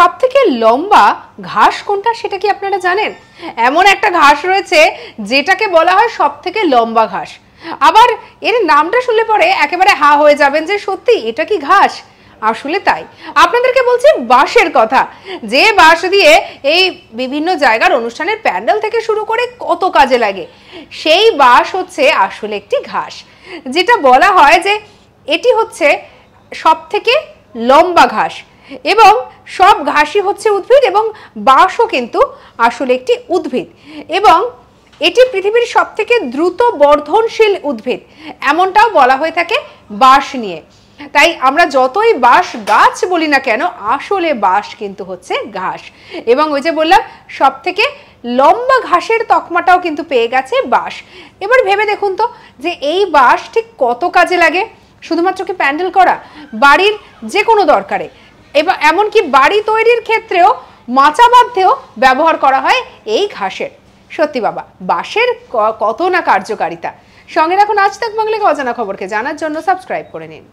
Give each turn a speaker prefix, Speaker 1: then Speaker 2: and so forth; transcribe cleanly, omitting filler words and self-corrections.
Speaker 1: সবথেকে লম্বা ঘাস কোনটা সেটা কি আপনারা জানেন? এমন একটা ঘাস রয়েছে যেটাকে বলা হয় সবথেকে লম্বা ঘাস। আবার এর নামটা শুনলে পরে একেবারে হা হয়ে যাবেন যে সত্যি এটা কি ঘাস? আসলে তাই। আপনাদেরকে বলছি বাঁশের কথা, যে বাঁশ দিয়ে এই বিভিন্ন জায়গার অনুষ্ঠানের প্যান্ডেল থেকে শুরু করে কত কাজে লাগে, সেই বাঁশ হচ্ছে আসলে একটি ঘাস। যেটা বলা হয় যে এটি হচ্ছে সবথেকে লম্বা ঘাস, এবং সব ঘাসই হচ্ছে উদ্ভিদ, এবং বাঁশও কিন্তু আসলে একটি উদ্ভিদ, এবং এটি পৃথিবীর সবথেকে দ্রুত বর্ধনশীল উদ্ভিদ এমনটাও বলা হয়ে থাকে বাঁশ নিয়ে। তাই আমরা যতই বাঁশ গাছ বলি না কেন, আসলে বাঁশ কিন্তু হচ্ছে ঘাস। এবং ওই যে বললাম সবথেকে লম্বা ঘাসের তকমাটাও কিন্তু পেয়ে গেছে বাঁশ। এবার ভেবে দেখুন তো যে এই বাঁশ ঠিক কত কাজে লাগে। শুধুমাত্র কি প্যান্ডেল করা, বাড়ির যে কোনো দরকারে, এবার এমনকি বাড়ি তৈরির ক্ষেত্রেও মাচা বাঁধতেও ব্যবহার করা হয় এই ঘাসের। সত্যি বাবা, বাঁশের কত না কার্যকারিতা। সঙ্গে রাখুন আজ তাক বাংলাকে অজানা খবরকে জানার জন্য সাবস্ক্রাইব করে নিন।